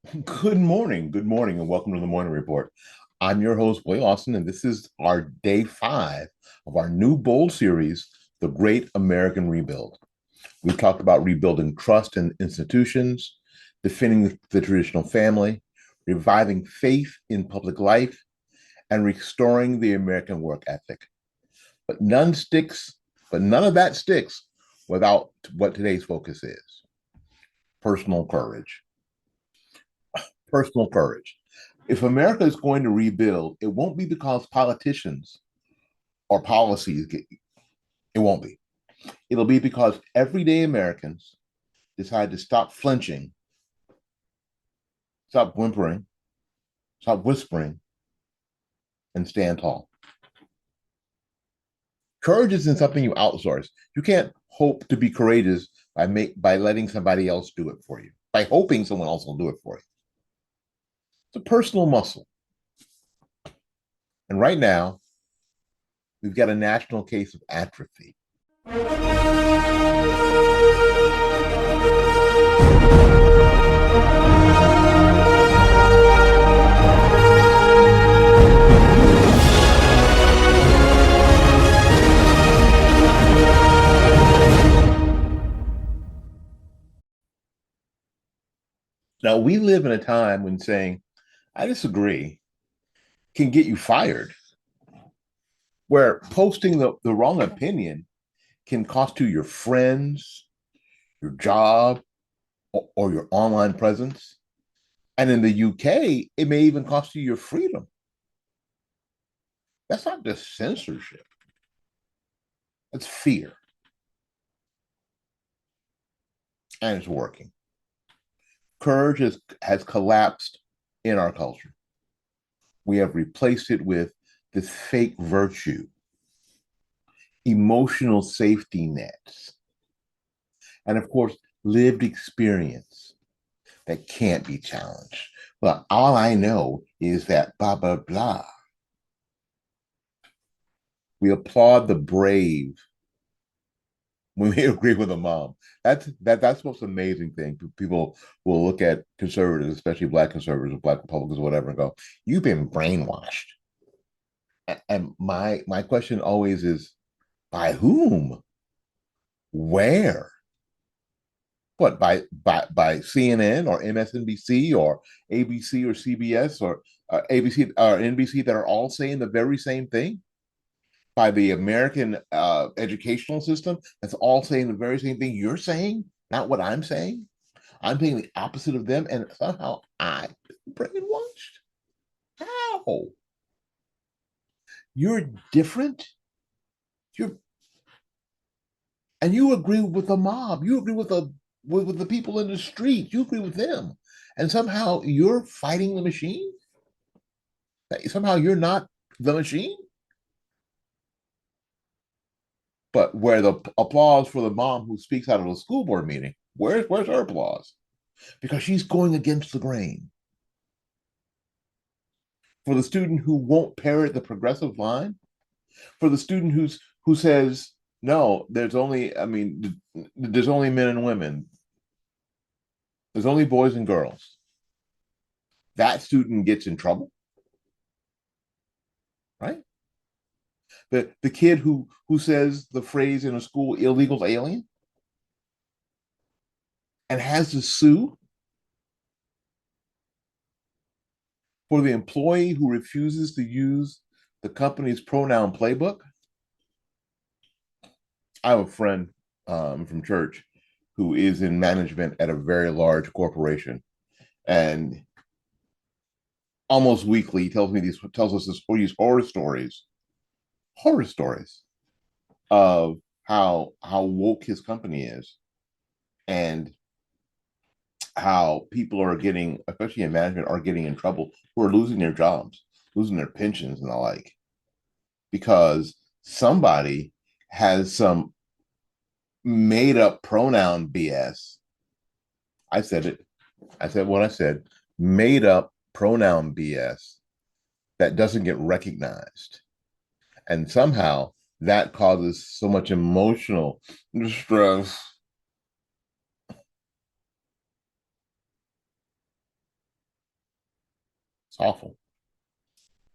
Good morning, and welcome to the Morning Report. I'm your host, Willie Lawson, and this is our day 5 of our new bold series, The Great American Rebuild. We've talked about rebuilding trust in institutions, defending the traditional family, reviving faith in public life, and restoring the American work ethic. But none of that sticks without what today's focus is: personal courage. Personal courage. If America is going to rebuild, it won't be because politicians or policies it won't be. It'll be because everyday Americans decide to stop flinching, stop whimpering, stop whispering, and stand tall. Courage isn't something you outsource. You can't hope to be courageous by letting somebody else do it for you, by hoping someone else will do it for you. It's a personal muscle. And right now, we've got a national case of atrophy. Now, we live in a time when saying, I disagree, can get you fired, where posting the wrong opinion can cost you your friends, your job, or your online presence. And in the UK, it may even cost you your freedom. That's not just censorship, that's fear. And it's working. Courage has collapsed in our culture. We have replaced it with this fake virtue, emotional safety nets, and of course, lived experience that can't be challenged. Well, all I know is that blah, blah, blah. We applaud the brave when we agree with a mom. That's the most amazing thing. People will look at conservatives, especially black conservatives or black Republicans or whatever, and go, "You've been brainwashed." And my question always is, by whom? Where? What, by CNN or MSNBC or ABC or CBS or ABC or NBC that are all saying the very same thing? By the American educational system that's all saying the very same thing you're saying, not what I'm saying? I'm saying the opposite of them, and somehow I'm brainwashed. How? You're different. You're and you agree with the mob. You agree with the people in the street. You agree with them, and somehow you're fighting the machine. Somehow you're not the machine. But where the applause for the mom who speaks out of a school board meeting, where's her applause? Because she's going against the grain. For the student who won't parrot the progressive line, for the student who says, no, there's only men and women, there's only boys and girls. That student gets in trouble, right? The kid who says the phrase in a school, illegal alien, and has to sue for the employee who refuses to use the company's pronoun playbook. I have a friend from church who is in management at a very large corporation, and almost weekly he tells us these horror stories of how woke his company is, and how people are getting, especially in management, are getting in trouble, who are losing their jobs, losing their pensions and the like, because somebody has some made up pronoun BS. I said it. I said what I said. Made up pronoun BS that doesn't get recognized. And somehow that causes so much emotional distress. It's awful.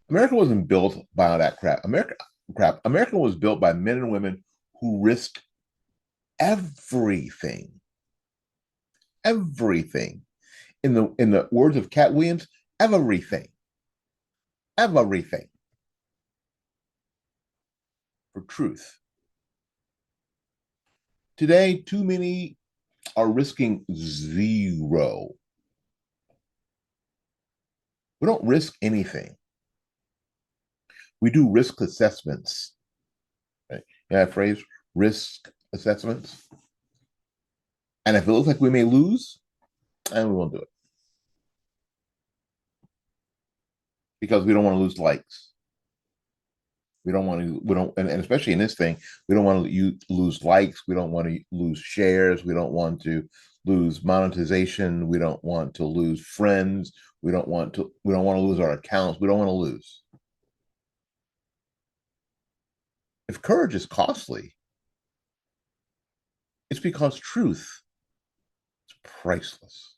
America wasn't built by all that crap. America was built by men and women who risked everything, everything. In the words of Cat Williams, everything, everything for truth. Today, too many are risking zero. We don't risk anything. We do risk assessments. Right? You know that phrase, risk assessments. And if it looks like we may lose, and we won't do it because we don't want to lose likes. We don't want to. We don't, and especially in this thing, we don't want to lose likes. We don't want to lose shares. We don't want to lose monetization. We don't want to lose friends. We don't want to. We don't want to lose our accounts. We don't want to lose. If courage is costly, it's because truth is priceless.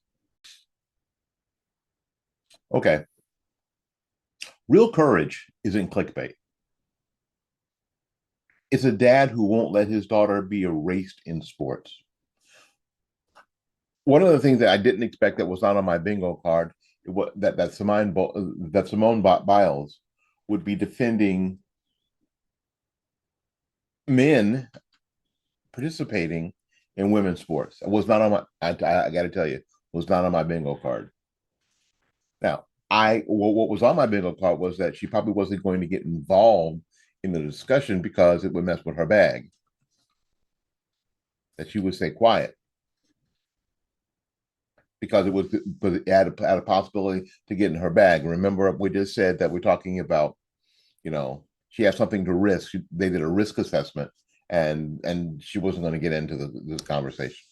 Okay, real courage isn't clickbait. It's a dad who won't let his daughter be erased in sports. One of the things that I didn't expect that was not on my bingo card that Simone Biles would be defending men participating in women's sports. It was not on my. I got to tell you, was not on my bingo card. Now, what was on my bingo card was that she probably wasn't going to get involved in the discussion because it would mess with her bag. That she would stay quiet because it had a possibility to get in her bag. Remember, we just said that we're talking about, she has something to risk. They did a risk assessment, and she wasn't going to get into this conversation.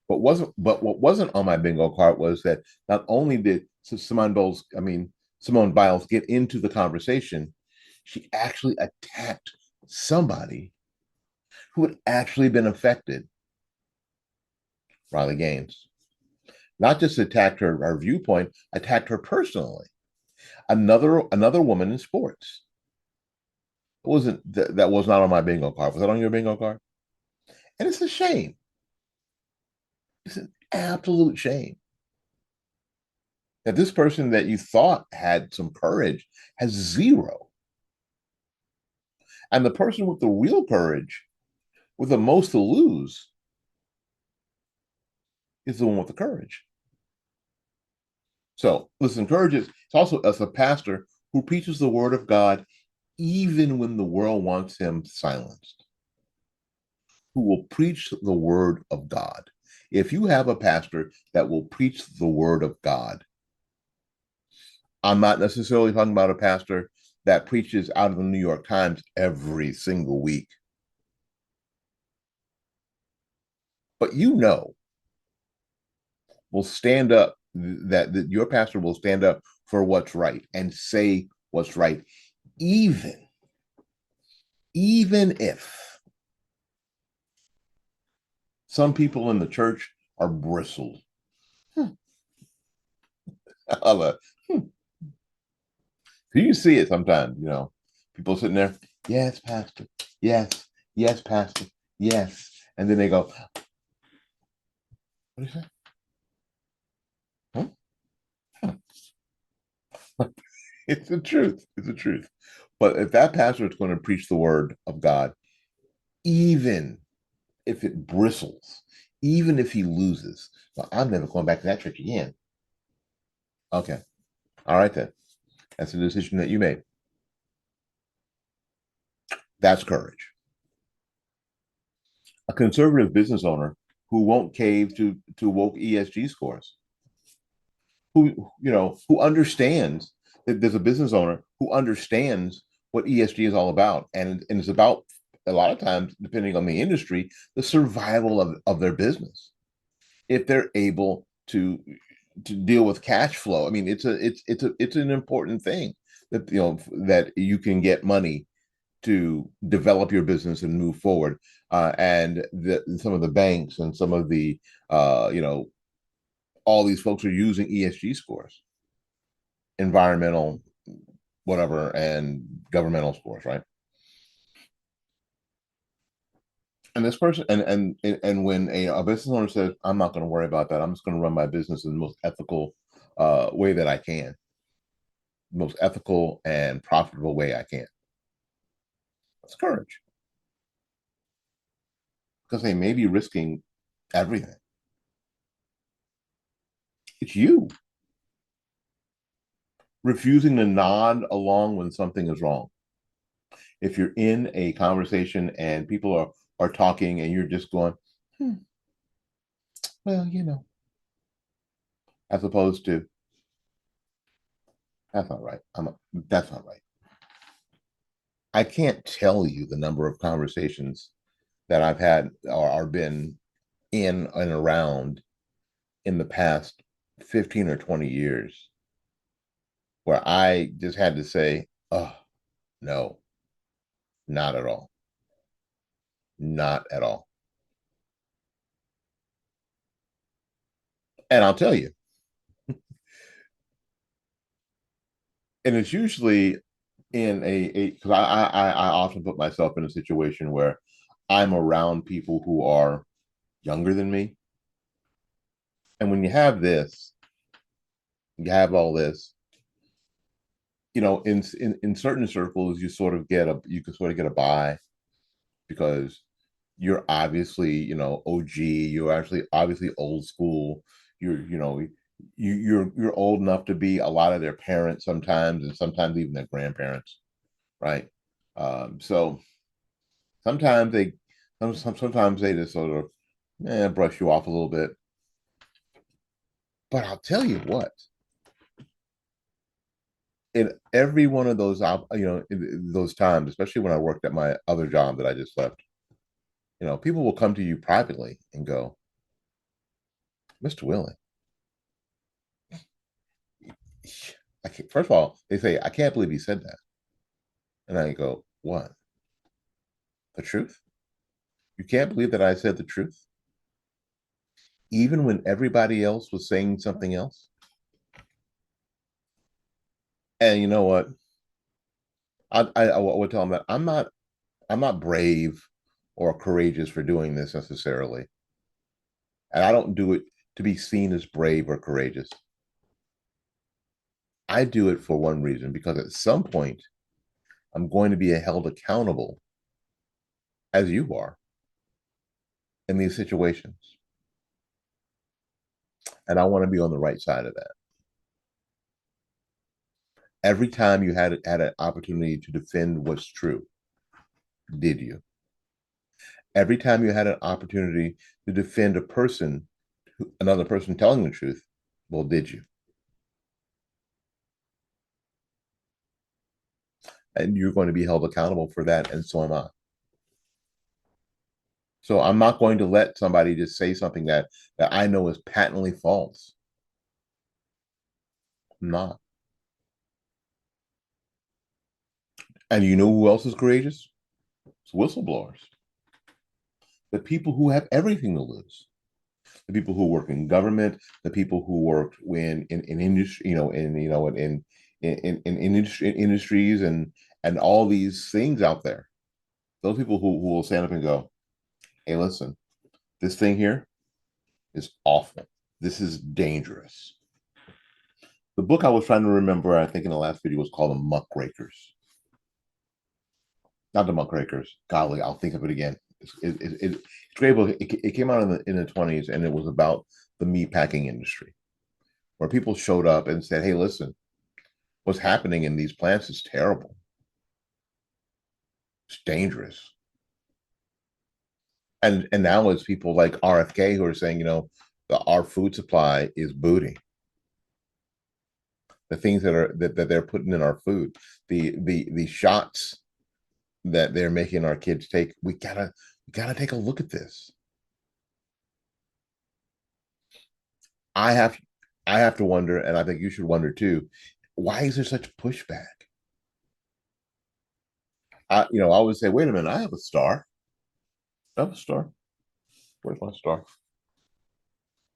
But what wasn't on my bingo card was that not only did Simone Biles get into the conversation, she actually attacked somebody who had actually been affected. Riley Gaines not just attacked her viewpoint, attacked her personally. Another woman in sports. It wasn't that was not on my bingo card. Was that on your bingo card? And it's a shame. It's an absolute shame that this person that you thought had some courage has zero. And the person with the real courage, with the most to lose, is the one with the courage. So listen, courage is it's also as a pastor who preaches the word of God even when the world wants him silenced, who will preach the word of God. If you have a pastor that will preach the word of God, I'm not necessarily talking about a pastor that preaches out of the New York Times every single week. But will stand up, that your pastor will stand up for what's right and say what's right, even if some people in the church are bristled. You see it sometimes, people sitting there, yes, pastor, yes, pastor, yes. And then they go, what do you say? Huh? Huh. It's the truth. It's the truth. But if that pastor is going to preach the word of God, even if it bristles, even if he loses, well, I'm never going back to that church again. Okay. All right, then. That's the decision that you made. That's courage. A conservative business owner who won't cave to woke ESG scores, who understands that there's a business owner who understands what ESG is all about, and it's about a lot of times, depending on the industry, the survival of their business. If they're able to deal with cash flow, I mean, it's an important thing that you can get money to develop your business and move forward. And some of the banks and some of all these folks are using ESG scores. environmental, whatever, and governmental scores, right? And this person, and when a business owner says, "I'm not going to worry about that. I'm just going to run my business in the most ethical way that I can, most ethical and profitable way I can." That's courage, because they may be risking everything. It's you refusing to nod along when something is wrong. If you're in a conversation and people are talking and you're just going, hmm, well, as opposed to that's not right. That's not right. I can't tell you the number of conversations that I've had or been in and around in the past 15 or 20 years where I just had to say, oh, no, not at all. Not at all. And I'll tell you, and it's usually in because I often put myself in a situation where I'm around people who are younger than me. And when you have this, you have all this, in certain circles, you can sort of get a buy because you're obviously, OG, you're actually obviously old school. You're old enough to be a lot of their parents sometimes, and sometimes even their grandparents, right? So sometimes sometimes they just sort of brush you off a little bit. But I'll tell you what, in every one of those, in those times, especially when I worked at my other job that I just left, people will come to you privately and go, Mr. Willie, first of all, they say, I can't believe you said that. And I go, what? The truth? You can't believe that I said the truth? Even when everybody else was saying something else? And you know what? I would tell them that I'm not brave or courageous for doing this necessarily. And I don't do it to be seen as brave or courageous. I do it for one reason, because at some point I'm going to be held accountable as you are in these situations. And I want to be on the right side of that. Every time you had an opportunity to defend what's true, did you? Every time you had an opportunity to defend another person telling the truth, well, did you? And you're going to be held accountable for that, and so am I. So I'm not going to let somebody just say something that I know is patently false. I'm not. And you know who else is courageous? It's whistleblowers. The people who have everything to lose. The people who work in government, the people who work in industry, industries and all these things out there. Those people who will stand up and go, "Hey, listen, this thing here is awful. This is dangerous." The book I was trying to remember, I think in the last video, was called The Muckrakers. Not The Muckrakers. Golly, I'll think of it again. It's a great book. It came out in the 20s, and it was about the meat packing industry, where people showed up and said, "Hey, listen, what's happening in these plants is terrible. It's dangerous." And now it's people like RFK who are saying, our food supply is booty. The things that they're putting in our food, the shots that they're making our kids take, we gotta take a look at this. I have I have to wonder, and I think you should wonder too, why is there such pushback? I would say, wait a minute, I have a star. I have a star. Where's my star?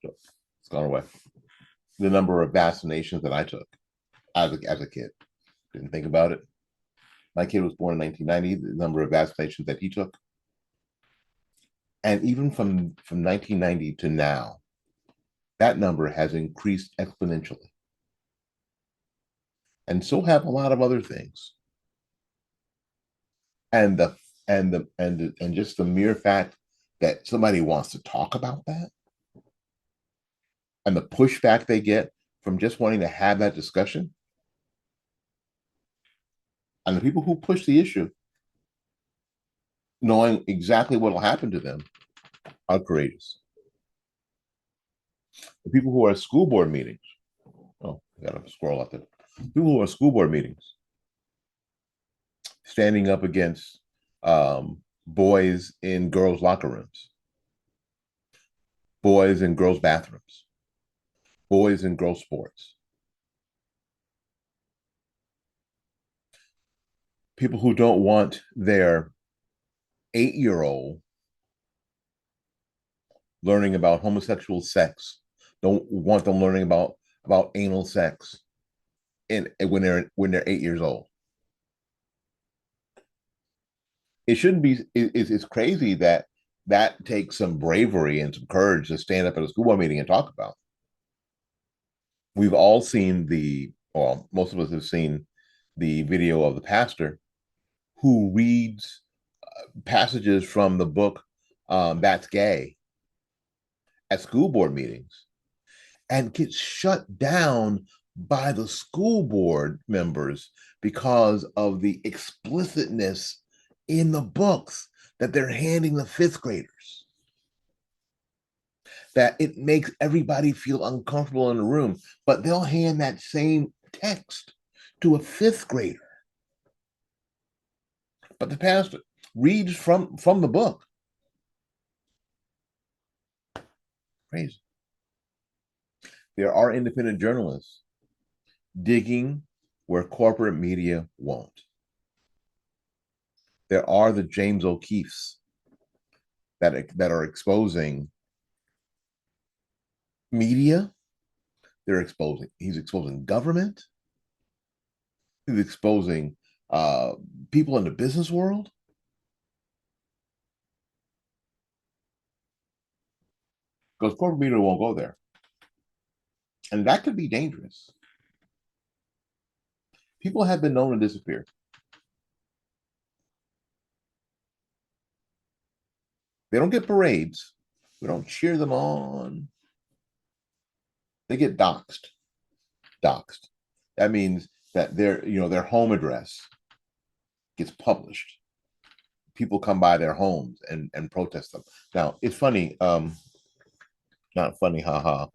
It's gone away. The number of vaccinations that I took. as a kid. Didn't think about it. My kid was born in 1990. The number of vaccinations that he took, and even from 1990 to now, that number has increased exponentially, and so have a lot of other things. And and just the mere fact that somebody wants to talk about that and the pushback they get from just wanting to have that discussion, and the people who push the issue knowing exactly what will happen to them are courageous. The people who are at school board meetings, oh, I gotta scroll up there. People who are at school board meetings standing up against boys in girls' locker rooms, boys in girls' bathrooms, boys in girls' sports, people who don't want their 8-year-old learning about homosexual sex, don't want them learning about anal sex in when they're 8 years old. It shouldn't be. It's crazy that that takes some bravery and some courage to stand up at a school board meeting and talk about. We've all seen well, most of us have seen the video of the pastor who reads passages from the book That's Gay at school board meetings and gets shut down by the school board members because of the explicitness in the books that they're handing the fifth graders. That it makes everybody feel uncomfortable in the room, but they'll hand that same text to a fifth grader. But the pastor reads from the book. Crazy. There are independent journalists digging where corporate media won't. There are the James O'Keefe's that are exposing media. He's exposing government. He's exposing people in the business world. Because corporate media won't go there. And that could be dangerous. People have been known to disappear. They don't get parades. We don't cheer them on. They get doxxed. Doxxed. That means that their home address gets published. People come by their homes and protest them. Now, it's funny, not funny, haha,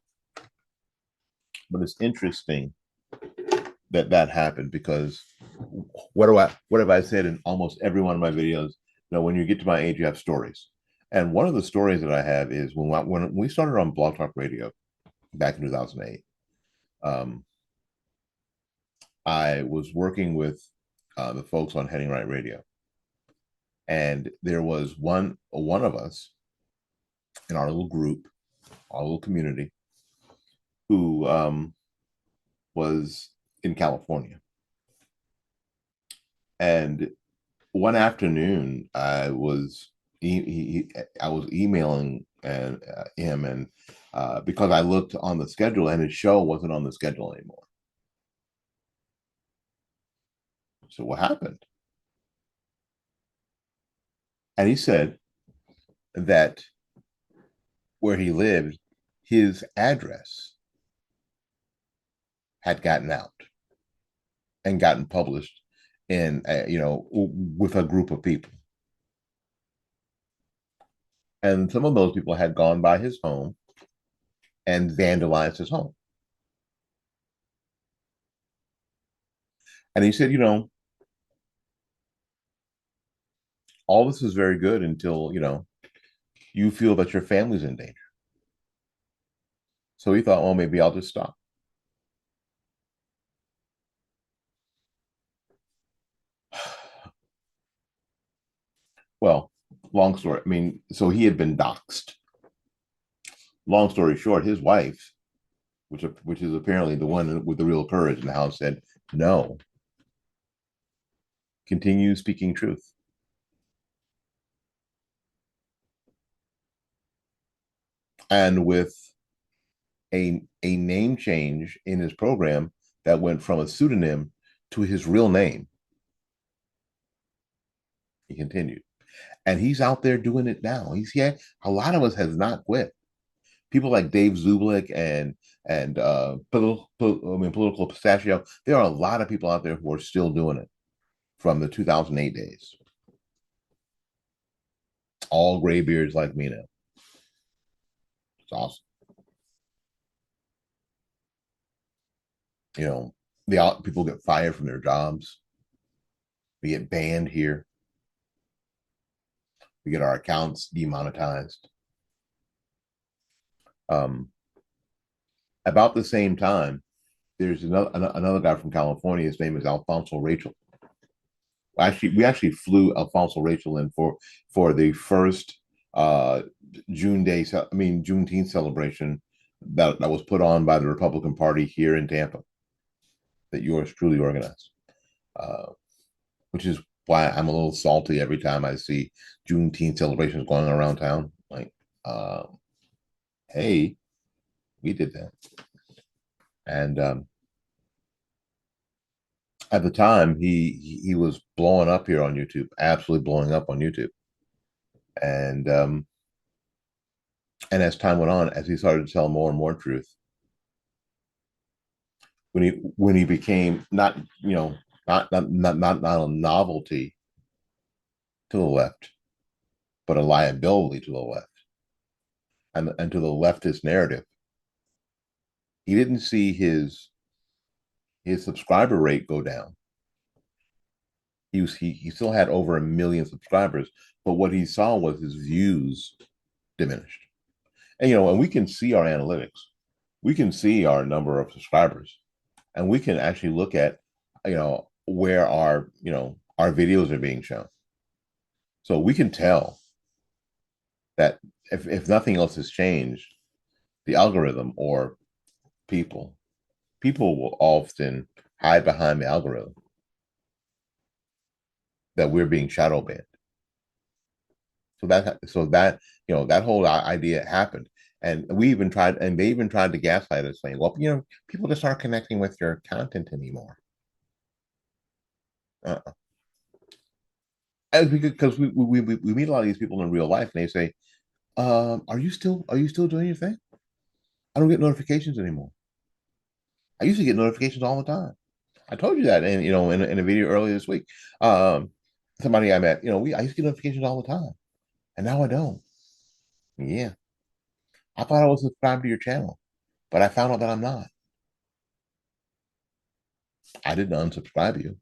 but it's interesting that that happened because what have I said in almost every one of my videos? When you get to my age, you have stories. And one of the stories that I have is when we started on Blog Talk Radio back in 2008, I was working with the folks on Heading Right Radio. And there was one of us in our little group, our little community, who was in California. And one afternoon, I was emailing him, and because I looked on the schedule and his show wasn't on the schedule anymore. So what happened? And he said that where he lived, his address had gotten out and gotten published in with a group of people. And some of those people had gone by his home and vandalized his home. And he said, all this is very good until, you feel that your family's in danger. So he thought, well, maybe I'll just stop. Well, long story. I mean, so he had been doxxed. Long story short, his wife which is apparently the one with the real courage. And the House said, no, continue speaking truth. And with a name change in his program that went from a pseudonym to his real name, he continued. And he's out there doing it now. He's yeah, a lot of us has not quit. People like Dave Zublik and political pistachio. There are a lot of people out there who are still doing it from the 2008 days. All gray beards like me now. It's awesome. You know, people get fired from their jobs. We get banned here. We get our accounts demonetized. Um, about the same time, there's another guy from California. His name is Alfonso Rachel. We actually flew Alfonso Rachel in for the first uh, Juneteenth celebration that was put on by the Republican Party here in Tampa, that yours truly organized. Uh, which is why I'm a little salty every time I see Juneteenth celebrations going around town. Like, uh, hey, we did that. And at the time, he was blowing up here on YouTube, absolutely blowing up on YouTube. And as time went on, as he started to tell more and more truth, when he became not not a novelty to the left, but a liability to the left and to the leftist narrative, he didn't see his subscriber rate go down. He still had over 1 million subscribers, but what he saw was his views diminished. And and we can see our analytics, we can see our number of subscribers, and we can actually look at where our videos are being shown. So we can tell that if nothing else has changed, the algorithm or people people will often hide behind the algorithm that we're being shadow banned. So that that whole idea happened, and they even tried to gaslight us, saying, "Well, people just aren't connecting with your content anymore." Uh-uh. Because we meet a lot of these people in real life, and they say, are you still doing your thing? I don't get notifications anymore. I used to get notifications all the time. I told you that, and in a video earlier this week. Somebody I met, I used to get notifications all the time, and now I don't. Yeah, I thought I was subscribed to your channel, but I found out that I'm not. I didn't unsubscribe you.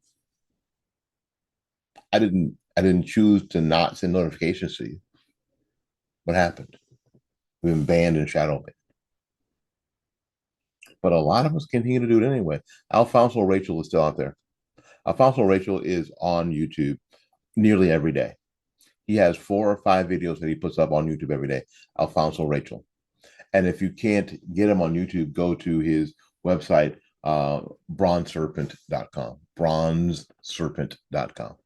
I didn't choose to not send notifications to you. What happened? We've been banned and shadow banned. But a lot of us continue to do it anyway. Alfonso Rachel is still out there. Alfonso Rachel is on YouTube nearly every day. He has 4 or 5 videos that he puts up on YouTube every day. Alfonso Rachel. And if you can't get him on YouTube, go to his website, bronzeserpent.com. Bronzeserpent.com.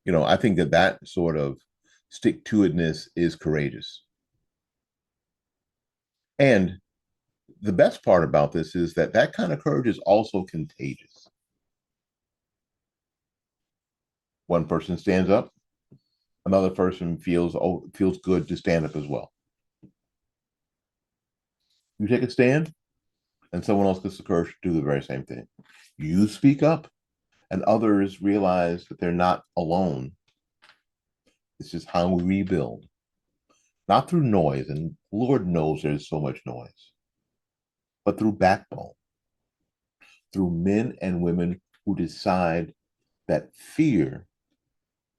I think that sort of stick to itness is courageous. And the best part about this is that kind of courage is also contagious. One person stands up, another person feels good to stand up as well. You take a stand, and someone else gets the courage to do the very same thing. You speak up, and others realize that they're not alone. It's just how we rebuild, not through noise, and Lord knows there's so much noise, but through backbone, through men and women who decide that fear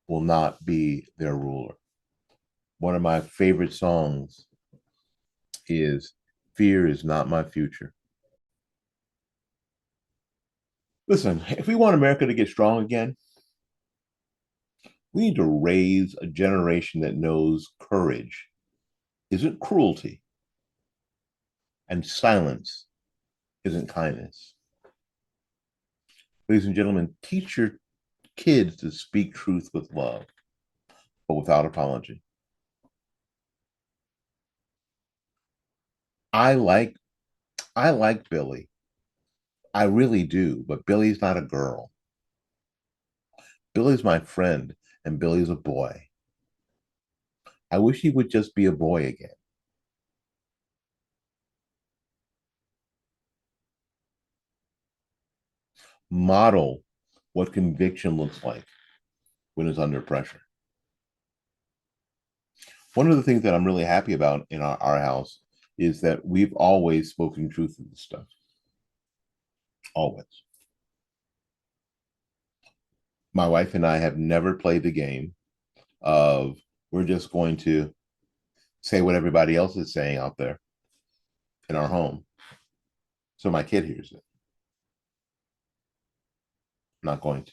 will not be their ruler. One of my favorite songs is Fear Is Not My Future. Listen, if we want America to get strong again, we need to raise a generation that knows courage isn't cruelty, And silence isn't kindness. Ladies and gentlemen, teach your kids to speak truth with love, but without apology. I like I like Billy. I really do, but Billy's not a girl. Billy's my friend, and Billy's a boy. I wish he would just be a boy again. Model what conviction looks like when it's under pressure. One of the things that I'm really happy about in our house is that we've always spoken truth in this stuff. Always. My wife and I have never played the game of we're just going to say what everybody else is saying out there in our home. So my kid hears it. I'm not going to.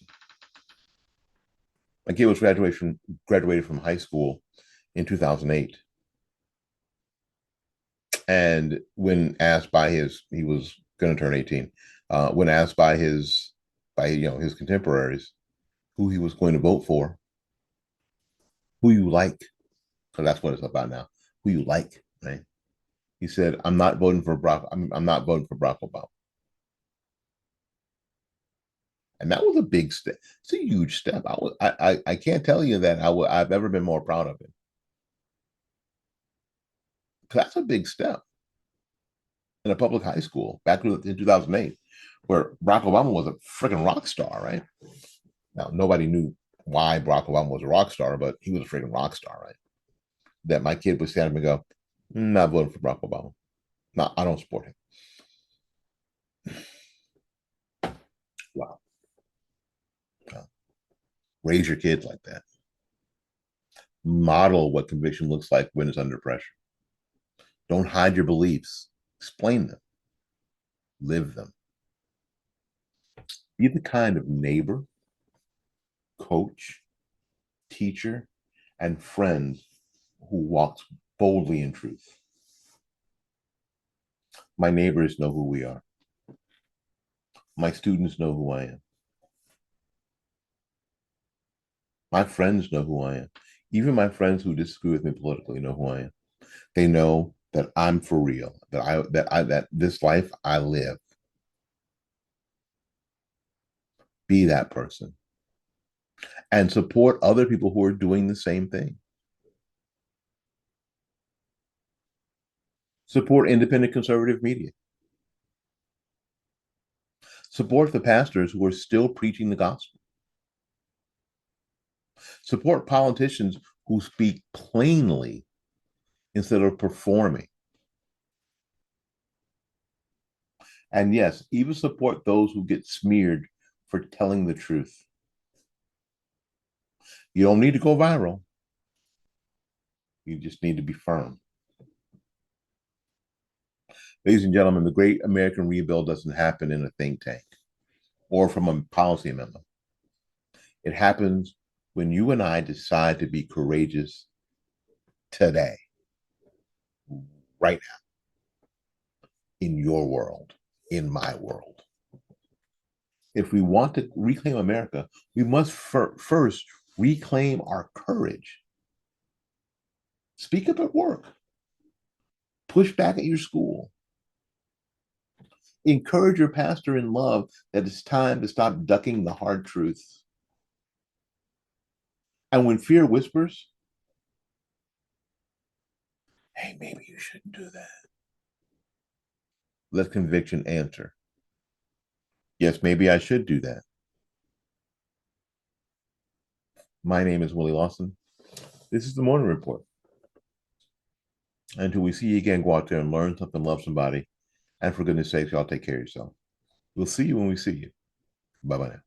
My kid was graduated from high school in 2008. And when asked by he was going to turn 18. When asked by his contemporaries who he was going to vote for, who you like, because that's what it's about now. Who you like, right? He said, "I'm not voting for Barack. I'm not voting for Barack Obama." And that was a big step. It's a huge step. I can't tell you that I've ever been more proud of him. Because that's a big step in a public high school back in 2008, where Barack Obama was a freaking rock star, right? Now nobody knew why Barack Obama was a rock star, but he was a freaking rock star, right? That my kid would stand up and go, "Not voting for Barack Obama. No, I don't support him." Wow. Wow. Raise your kids like that. Model what conviction looks like when it's under pressure. Don't hide your beliefs. Explain them. Live them. Be the kind of neighbor, coach, teacher, and friend who walks boldly in truth. My neighbors know who we are. My students know who I am. My friends know who I am. Even my friends who disagree with me politically know who I am. They know that I'm for real, that this life I live. Be that person and support other people who are doing the same thing. Support independent conservative media. Support the pastors who are still preaching the gospel. Support politicians who speak plainly instead of performing. And yes, even support those who get smeared for telling the truth. You don't need to go viral. You just need to be firm. Ladies and gentlemen, the great American rebuild doesn't happen in a think tank or from a policy memo. It happens when you and I decide to be courageous today, right now, in your world, in my world. If we want to reclaim America, we must first reclaim our courage. Speak up at work. Push back at your school. Encourage your pastor in love that it's time to stop ducking the hard truths. And when fear whispers, "Hey, maybe you shouldn't do that," let conviction answer, "Yes, maybe I should do that." My name is Willie Lawson. This is the Morning Report. Until we see you again, go out there and learn something, love somebody. And for goodness sakes, y'all take care of yourself. We'll see you when we see you. Bye bye now.